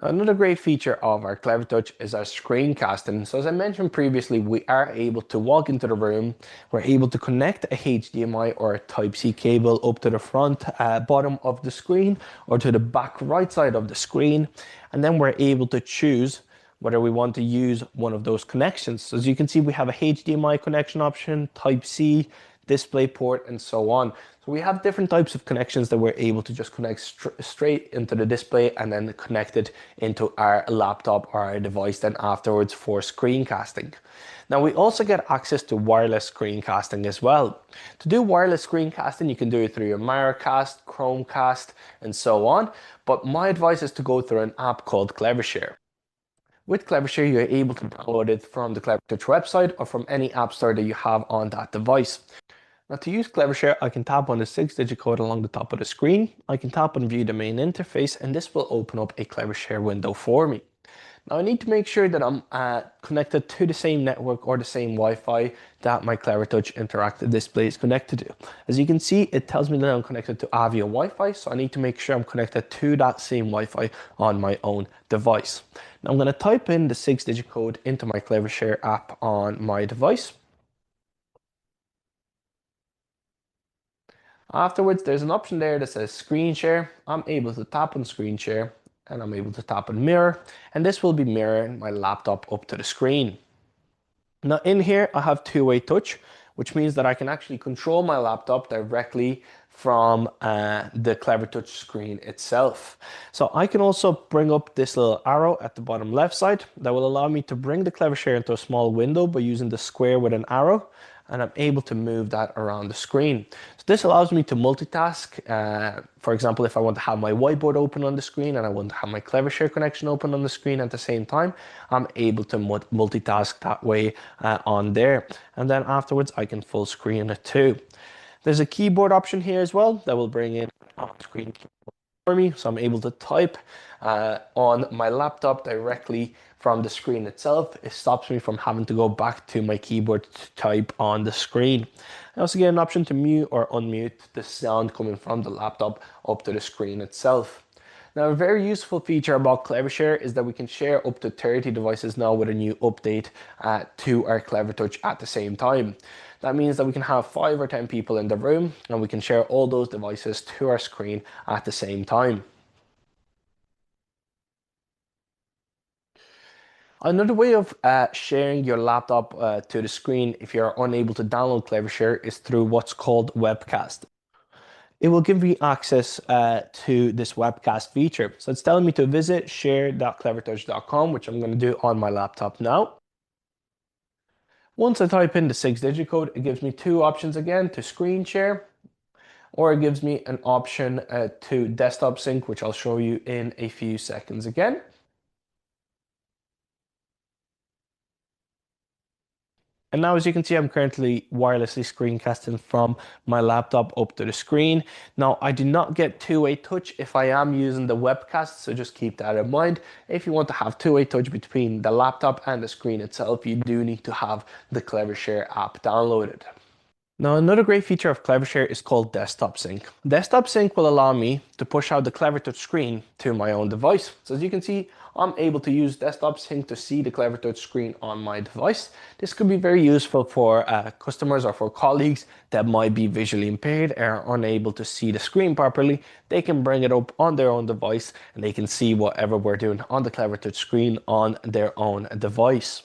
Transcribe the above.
Another great feature of our Clevertouch is our screencasting. So as I mentioned previously, we are able to walk into the room, we're able to connect a HDMI or a Type-C cable up to the front bottom of the screen or to the back right side of the screen, and then we're able to choose whether we want to use one of those connections. So as you can see, we have a HDMI connection option, Type-C, DisplayPort, and so on. So we have different types of connections that we're able to just connect straight into the display and then connect it into our laptop or our device then afterwards for screencasting. Now we also get access to wireless screencasting as well. To do wireless screencasting, you can do it through your Miracast, Chromecast, and so on. But my advice is to go through an app called Clevershare. With Clevershare, you're able to download it from the Clevertouch website or from any app store that you have on that device. Now to use Clevershare, I can tap on the 6-digit code along the top of the screen. I can tap on view the main interface and this will open up a Clevershare window for me. Now I need to make sure that I'm connected to the same network or the same Wi-Fi that my Clevertouch interactive display is connected to. As you can see, it tells me that I'm connected to Avia Wi-Fi, so I need to make sure I'm connected to that same Wi-Fi on my own device. Now I'm going to type in the 6-digit code into my Clevershare app on my device. Afterwards, there's an option there that says screen share. I'm able to tap on screen share and I'm able to tap on mirror, and this will be mirroring my laptop up to the screen. Now in here, I have two-way touch, which means that I can actually control my laptop directly from the Clevertouch screen itself. So I can also bring up this little arrow at the bottom left side that will allow me to bring the Clevershare into a small window by using the square with an arrow, and I'm able to move that around the screen. So this allows me to multitask. For example, if I want to have my whiteboard open on the screen and I want to have my Clevershare connection open on the screen at the same time, I'm able to multitask that way on there. And then afterwards, I can full screen it too. There's a keyboard option here as well that will bring in on-screen for me, so I'm able to type on my laptop directly from the screen itself. It stops me from having to go back to my keyboard to type on the screen. I also get an option to mute or unmute the sound coming from the laptop up to the screen itself. Now, a very useful feature about Clevershare is that we can share up to 30 devices now with a new update to our Clevertouch at the same time. That means that we can have 5 or 10 people in the room and we can share all those devices to our screen at the same time. Another way of sharing your laptop to the screen if you're unable to download Clevershare is through what's called Webcast. It will give me access to this webcast feature. So it's telling me to visit share.clevertouch.com, which I'm going to do on my laptop now. Once I type in the 6-digit code, it gives me two options again, to screen share, or it gives me an option to desktop sync, which I'll show you in a few seconds again. And now, as you can see, I'm currently wirelessly screencasting from my laptop up to the screen. Now, I do not get two-way touch if I am using the webcast, so just keep that in mind. If you want to have two-way touch between the laptop and the screen itself, you do need to have the Clevershare app downloaded. Now, another great feature of Clevershare is called Desktop Sync. Desktop Sync will allow me to push out the Clevertouch screen to my own device. So as you can see, I'm able to use Desktop Sync to see the Clevertouch screen on my device. This could be very useful for customers or for colleagues that might be visually impaired or are unable to see the screen properly. They can bring it up on their own device and they can see whatever we're doing on the Clevertouch screen on their own device.